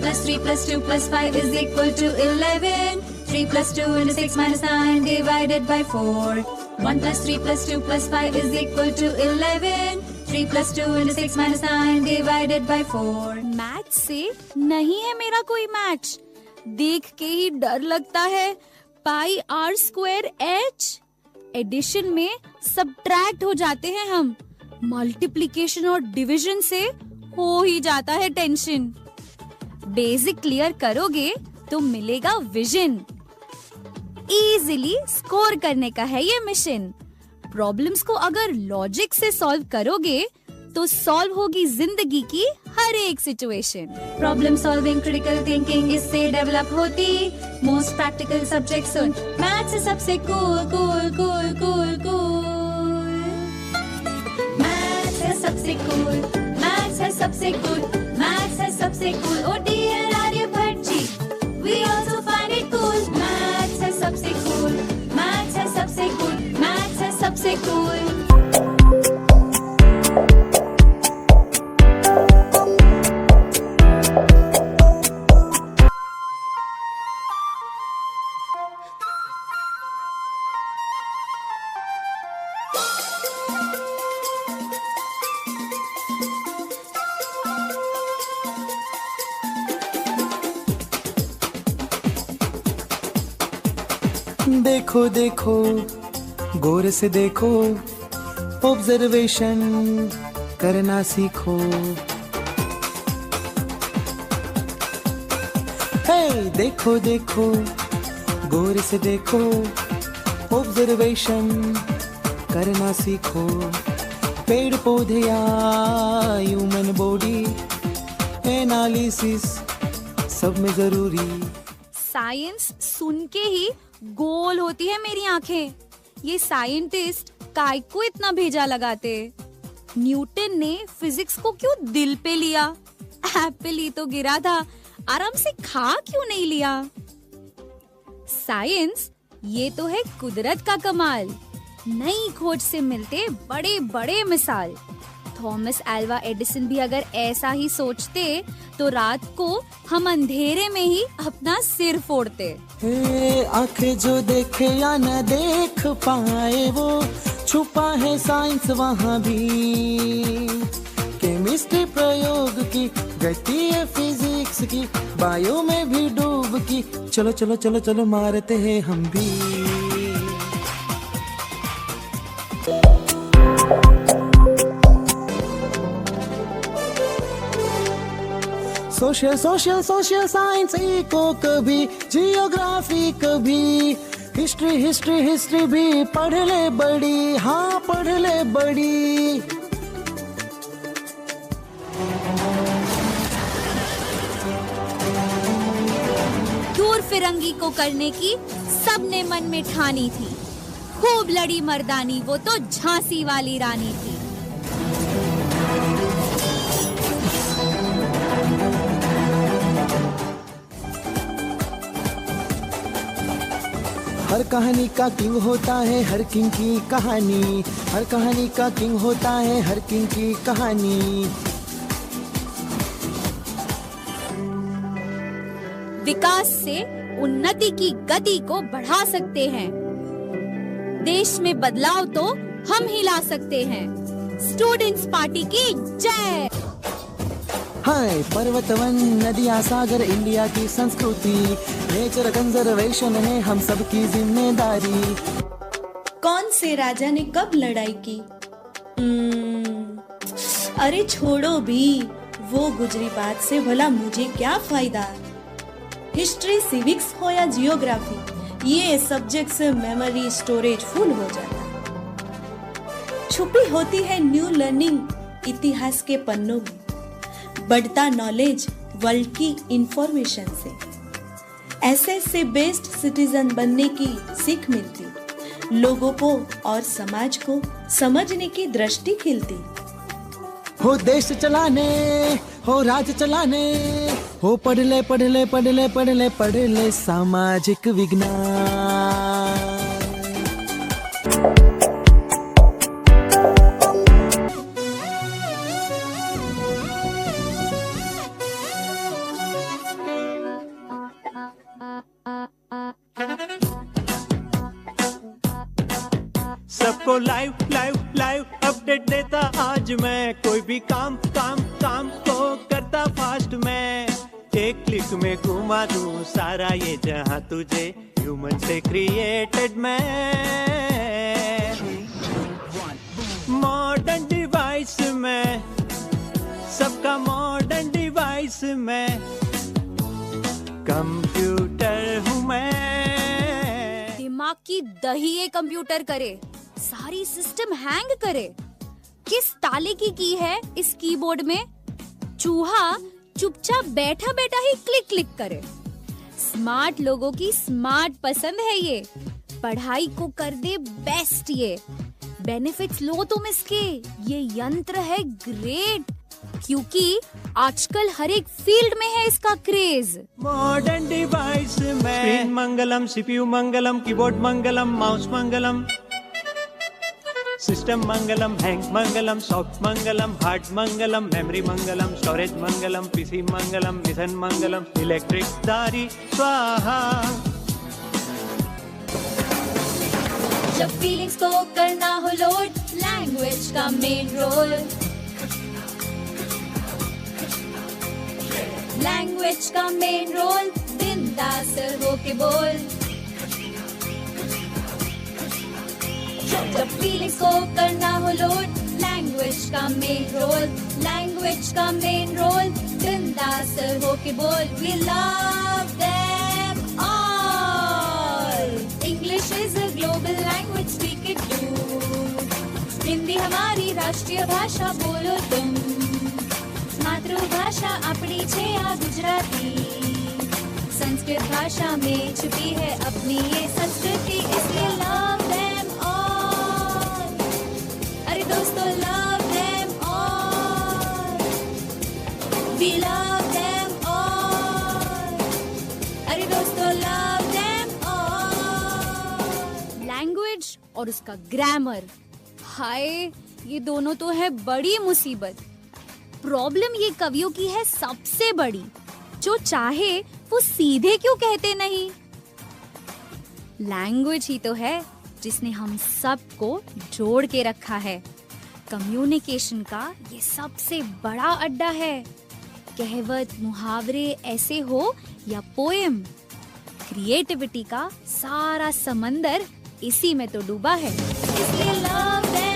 plus 3 plus 2 plus 5 is equal to 11. 3 plus 2 into 6 minus 9 divided by 4. 1 plus 3 plus 2 plus 5 is equal to 11. 3 plus 2 into 6 minus 9 divided by 4. Math से नहीं है मेरा कोई match, देख के ही डर लगता है। पाई आर स्क्वायर एच, एडिशन में सब्ट्रैक्ट हो जाते हैं हम, मल्टीप्लिकेशन और डिवीजन से हो ही जाता है टेंशन। बेसिक क्लियर करोगे तो मिलेगा विजन, इजीली स्कोर करने का है ये मिशन। प्रॉब्लम्स को अगर लॉजिक से सॉल्व करोगे तो सॉल्व होगी जिंदगी की हर एक situation. Problem solving, critical thinking इससे डेवलप होती। मोस्ट प्रैक्टिकल सब्जेक्ट सुन, मैथ्स है सबसे cool cool cool cool cool. Maths है सबसे कूल, मैथ्स है सबसे कूल, मैथ्स है सबसे cool. Oh dear Aryabhata ji, we also find it cool. Maths है सबसे कूल, मैथ्स है सबसे कूल, मैथ्स है सबसे कूल। देखो देखो गौर से देखो, ऑब्जर्वेशन करना सीखो। हे देखो देखो गौर से देखो, ऑब्जर्वेशन करना सीखो। पेड़ पौधे या ह्यूमन बॉडी, एनालिसिस सब में जरूरी। साइंस सुन के ही गोल होती है मेरी आंखें। ये साइंटिस्ट काय को इतना भेजा लगाते? न्यूटन ने फिजिक्स को क्यों दिल पे लिया? एप्पल ही तो गिरा था, आराम से खा क्यों नहीं लिया? साइंस ये तो है कुदरत का कमाल, नई खोज से मिलते बड़े बड़े मिसाल। थॉमस अल्वा एडिसन भी अगर ऐसा ही सोचते तो रात को हम अंधेरे में ही अपना सिर फोड़ते। आंखें जो देखे या न देख पाए, वो छुपा है साइंस वहाँ भी। केमिस्ट्री प्रयोग की, गति है फिजिक्स की, बायो में भी डूब की। चलो चलो चलो चलो मारते हैं हम भी। Social social social science eco कभी, जियोग्राफी कभी, हिस्ट्री हिस्ट्री हिस्ट्री भी पढ़ ले बड़ी, हाँ पढ़ ले बड़ी। दूर फिरंगी को करने की सबने मन में ठानी थी, खूब लड़ी मर्दानी वो तो झांसी वाली रानी थी। हर कहानी का किंग होता है हर किंग की कहानी, हर कहानी का किंग होता है हर किंग की कहानी। विकास से उन्नति की गति को बढ़ा सकते हैं, देश में बदलाव तो हम ही ला सकते हैं। स्टूडेंट्स पार्टी की जय। हाय पर्वत वन नदियाँ सागर इंडिया की संस्कृति, नेचर कंजर्वेशन है हम सबकी जिम्मेदारी। कौन से राजा ने कब लड़ाई की? अरे छोड़ो भी, वो गुजरी बात से भला मुझे क्या फायदा। हिस्ट्री सिविक्स हो या जियोग्राफी, ये सब्जेक्ट से मेमोरी स्टोरेज फुल हो जाता। छुपी होती है न्यू लर्निंग इतिहास के पन्नों में, बढ़ता नॉलेज वर्ल्ड की इंफॉर्मेशन से। ऐसे से बेस्ट सिटीजन बनने की सीख मिलती, लोगों को और समाज को समझने की दृष्टि खिलती। हो देश चलाने, हो राज चलाने, हो पढ़ ले पढ़ ले पढ़ ले पढ़ ले पढ़ ले सामाजिक विज्ञान। को लाइव लाइव लाइव अपडेट देता आज मैं, कोई भी काम काम काम को करता फास्ट मैं, एक क्लिक में घुमा दूं सारा ये जहां तुझे, ह्यूमन से क्रिएटेड मैं, मॉडर्न डिवाइस में, सबका मॉडर्न डिवाइस में, कंप्यूटर हूँ मैं। दिमाग की दही ये कंप्यूटर करे, सारी सिस्टम हैंग करे। किस ताले की है इस कीबोर्ड में? चूहा चुपचाप बैठा बैठा ही क्लिक क्लिक करे। स्मार्ट लोगों की स्मार्ट पसंद है ये, पढ़ाई को कर दे बेस्ट ये। बेनिफिट्स लो तुम इसके, ये यंत्र है ग्रेट, क्योंकि आजकल हर एक फील्ड में है इसका क्रेज। मॉडर्न डिवाइस में स्क्रीन मंगलम, सीपीयू मंगलम, कीबोर्ड मंगलम, माउस मंगलम, सिस्टम मंगलम, हैंग मंगलम, सॉफ्ट मंगलम, हार्ड मंगलम, मेमोरी मंगलम, स्टोरेज मंगलम, पीसी मंगलम, मिशन मंगलम, इलेक्ट्रिक दारी स्वाहा। जब फीलिंग्स को करना हो लोड, लैंग्वेज का मेन रोल, लैंग्वेज का मेन रोल, बिंदास होके बोल। जब फीलिंग्स को करना हो लोड, लैंग्वेज का मेन रोल, लैंग्वेज का मेन रोल, बिंदास होके बोल। We love them all. English is a global language, speak it too. Hindi हमारी राष्ट्रीय भाषा, बोलो तुम। मातृभाषा अपनी छे आ गुजराती, संस्कृत भाषा में छुपी है अपनी ये संस्कृति, इसलिए love them all. अरे दोस्तों love them all. We love them all. अरे दोस्तों love them all. लैंग्वेज और उसका ग्रामर, हाय ये दोनों तो है बड़ी मुसीबत। प्रॉब्लम ये कवियों की है सबसे बड़ी, जो चाहे वो सीधे क्यों कहते नहीं। लैंग्वेज ही तो है जिसने हम सबको जोड़ के रखा है। कम्युनिकेशन का ये सबसे बड़ा अड्डा है। कहावत, मुहावरे ऐसे हो या पोएम, क्रिएटिविटी का सारा समंदर इसी में तो डूबा है। इसलिए love them